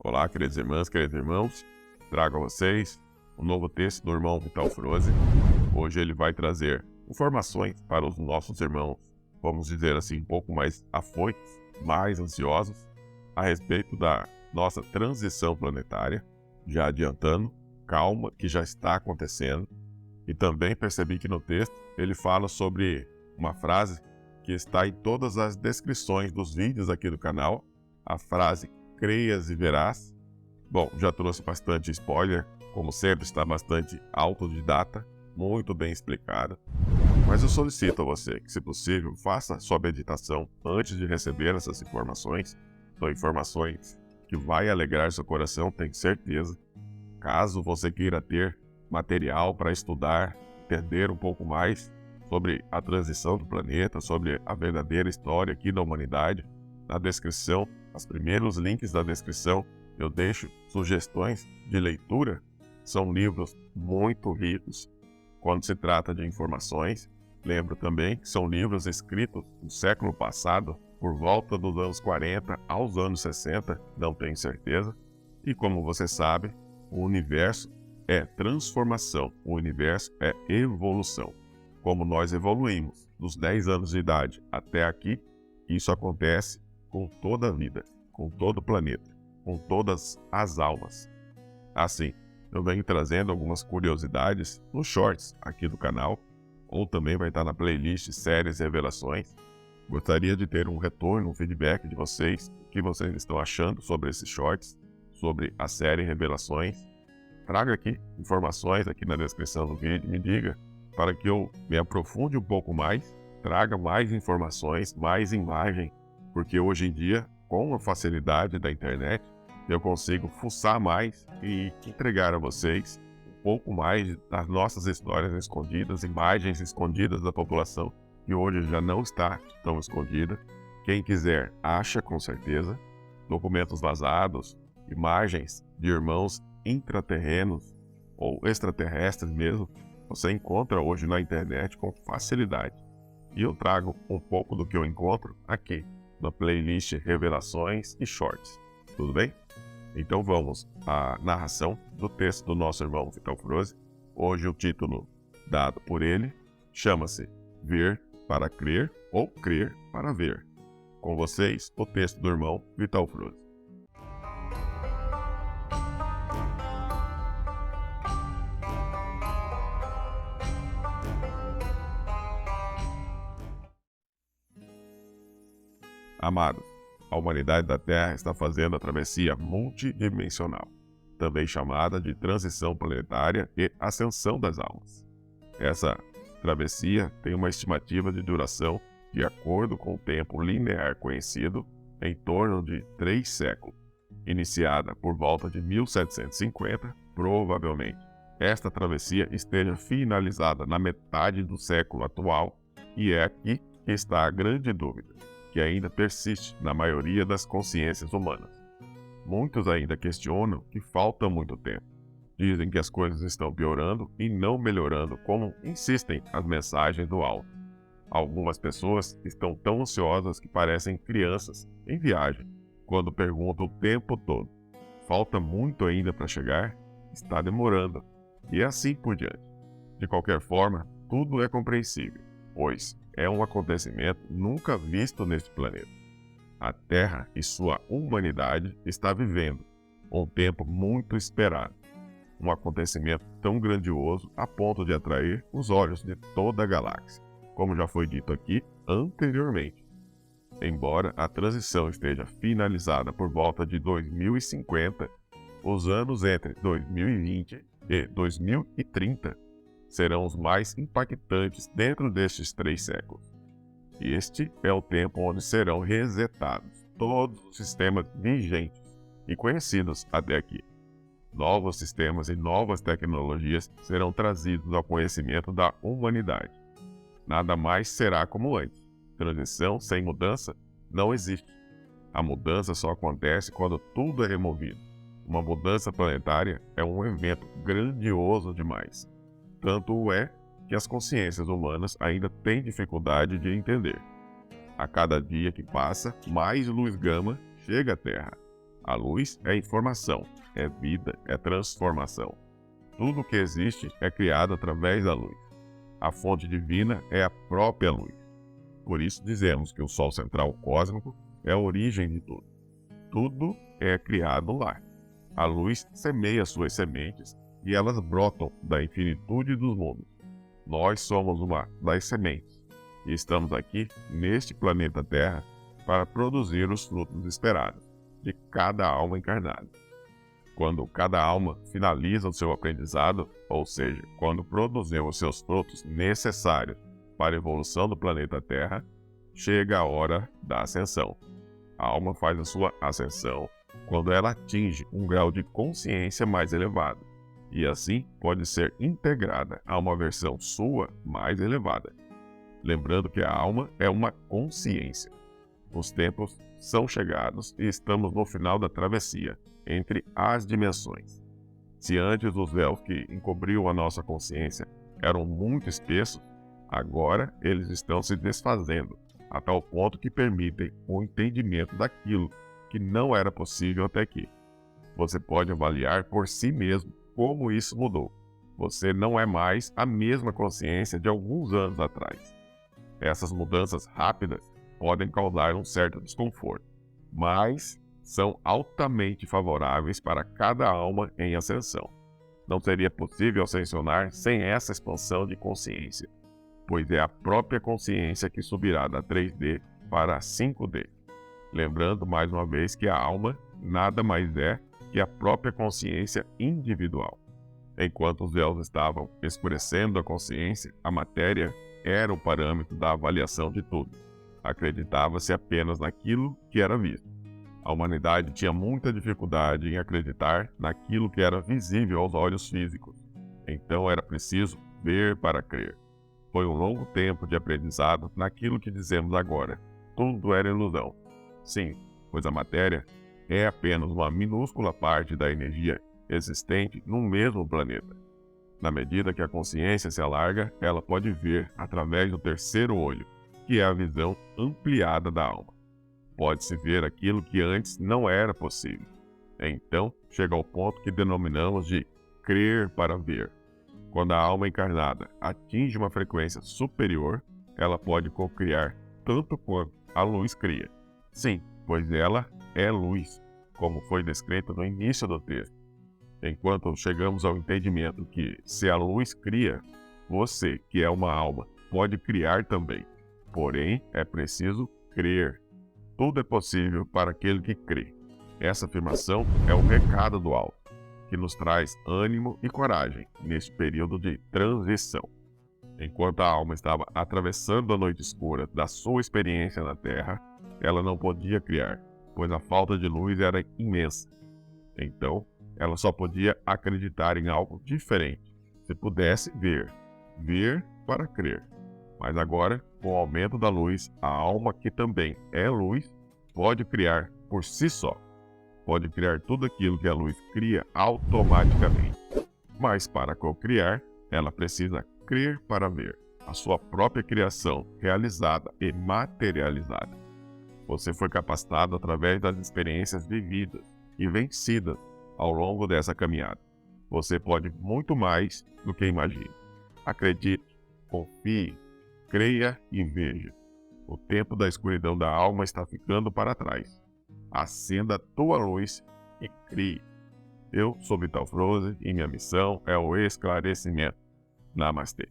Olá, queridas irmãs, queridos irmãos. Trago a vocês um novo texto do irmão Vital Froze. Hoje ele vai trazer informações para os nossos irmãos, vamos dizer assim, um pouco mais afoitos, mais ansiosos, a respeito da nossa transição planetária. Já adiantando, calma, que já está acontecendo. E também percebi que no texto ele fala sobre uma frase que está em todas as descrições dos vídeos aqui do canal, a frase "creias e verás". Bom, já trouxe bastante spoiler, como sempre está bastante autodidata, muito bem explicado. Mas eu solicito a você que, se possível, faça sua meditação antes de receber essas informações. São informações que vai alegrar seu coração, tenho certeza. Caso você queira ter material para estudar, entender um pouco mais sobre a transição do planeta, sobre a verdadeira história aqui da humanidade, na descrição, os primeiros links da descrição, eu deixo sugestões de leitura. São livros muito ricos quando se trata de informações. Lembro também que são livros escritos no século passado, por volta dos anos 40 aos anos 60, não tenho certeza. E como você sabe, o universo é transformação, o universo é evolução. Como nós evoluímos dos 10 anos de idade até aqui, isso acontece com toda a vida, com todo o planeta, com todas as almas. Assim, eu venho trazendo algumas curiosidades nos shorts aqui do canal, ou também vai estar na playlist Séries e Revelações. Gostaria de ter um retorno, um feedback de vocês, o que vocês estão achando sobre esses shorts, sobre a série Revelações. Traga aqui informações aqui na descrição do vídeo, me diga, para que eu me aprofunde um pouco mais, traga mais informações, mais imagem, porque hoje em dia, com a facilidade da internet, eu consigo fuçar mais e entregar a vocês um pouco mais das nossas histórias escondidas, imagens escondidas da população, que hoje já não está tão escondida. Quem quiser, acha com certeza. Documentos vazados, imagens de irmãos intraterrenos ou extraterrestres mesmo, você encontra hoje na internet com facilidade. E eu trago um pouco do que eu encontro aqui na playlist Revelações e Shorts. Tudo bem? Então vamos à narração do texto do nosso irmão Vital Froze. Hoje o título dado por ele chama-se Ver para Crer ou Crer para Ver. Com vocês, o texto do irmão Vital Froze. Amados, a humanidade da Terra está fazendo a travessia multidimensional, também chamada de transição planetária e ascensão das almas. Essa travessia tem uma estimativa de duração, de acordo com o tempo linear conhecido, em torno de 3 séculos. Iniciada por volta de 1750, provavelmente esta travessia esteja finalizada na metade do século atual, e é aqui que está a grande dúvida, que ainda persiste na maioria das consciências humanas. Muitos ainda questionam que falta muito tempo. Dizem que as coisas estão piorando e não melhorando, como insistem as mensagens do alto. Algumas pessoas estão tão ansiosas que parecem crianças em viagem, quando perguntam o tempo todo: falta muito ainda para chegar? Está demorando. E assim por diante. De qualquer forma, tudo é compreensível, pois é um acontecimento nunca visto neste planeta. A Terra e sua humanidade está vivendo um tempo muito esperado. Um acontecimento tão grandioso a ponto de atrair os olhos de toda a galáxia, como já foi dito aqui anteriormente. Embora a transição esteja finalizada por volta de 2050, os anos entre 2020 e 2030 serão os mais impactantes dentro destes 3 séculos. Este é o tempo onde serão resetados todos os sistemas vigentes e conhecidos até aqui. Novos sistemas e novas tecnologias serão trazidos ao conhecimento da humanidade. Nada mais será como antes. Transição sem mudança não existe. A mudança só acontece quando tudo é removido. Uma mudança planetária é um evento grandioso demais. Tanto o é que as consciências humanas ainda têm dificuldade de entender. A cada dia que passa, mais luz gama chega à Terra. A luz é informação, é vida, é transformação. Tudo que existe é criado através da luz. A fonte divina é a própria luz. Por isso dizemos que o Sol central cósmico é a origem de tudo. Tudo é criado lá. A luz semeia suas sementes e elas brotam da infinitude dos mundos. Nós somos uma das sementes e estamos aqui, neste planeta Terra, para produzir os frutos esperados de cada alma encarnada. Quando cada alma finaliza o seu aprendizado, ou seja, quando produziu os seus frutos necessários para a evolução do planeta Terra, chega a hora da ascensão. A alma faz a sua ascensão quando ela atinge um grau de consciência mais elevado, e assim pode ser integrada a uma versão sua mais elevada. Lembrando que a alma é uma consciência. Os tempos são chegados e estamos no final da travessia entre as dimensões. Se antes os véus que encobriam a nossa consciência eram muito espessos, agora eles estão se desfazendo, a tal ponto que permitem o entendimento daquilo que não era possível até aqui. Você pode avaliar por si mesmo como isso mudou. Você não é mais a mesma consciência de alguns anos atrás. Essas mudanças rápidas podem causar um certo desconforto, mas são altamente favoráveis para cada alma em ascensão. Não seria possível ascensionar sem essa expansão de consciência, pois é a própria consciência que subirá da 3D para a 5D. Lembrando mais uma vez que a alma nada mais é que a própria consciência individual. Enquanto os véus estavam escurecendo a consciência, a matéria era o parâmetro da avaliação de tudo. Acreditava-se apenas naquilo que era visto. A humanidade tinha muita dificuldade em acreditar naquilo que era visível aos olhos físicos. Então era preciso ver para crer. Foi um longo tempo de aprendizado naquilo que dizemos agora. Tudo era ilusão. Sim, pois a matéria é apenas uma minúscula parte da energia existente no mesmo planeta. Na medida que a consciência se alarga, ela pode ver através do terceiro olho, que é a visão ampliada da alma. Pode-se ver aquilo que antes não era possível. Então, chega ao ponto que denominamos de crer para ver. Quando a alma encarnada atinge uma frequência superior, ela pode cocriar tanto quanto a luz cria. Sim, pois ela é luz, como foi descrito no início do texto. Enquanto chegamos ao entendimento que, se a luz cria, você, que é uma alma, pode criar também. Porém, é preciso crer. Tudo é possível para aquele que crê. Essa afirmação é o recado do alto, que nos traz ânimo e coragem neste período de transição. Enquanto a alma estava atravessando a noite escura da sua experiência na Terra, ela não podia criar, pois a falta de luz era imensa. Então, ela só podia acreditar em algo diferente, se pudesse ver para crer. Mas agora, com o aumento da luz, a alma, que também é luz, pode criar por si só. Pode criar tudo aquilo que a luz cria automaticamente. Mas para cocriar, ela precisa crer para ver a sua própria criação realizada e materializada. Você foi capacitado através das experiências vividas e vencidas ao longo dessa caminhada. Você pode muito mais do que imagina. Acredite, confie, creia e veja. O tempo da escuridão da alma está ficando para trás. Acenda a tua luz e crie. Eu sou Vital Froze e minha missão é o esclarecimento. Namastê.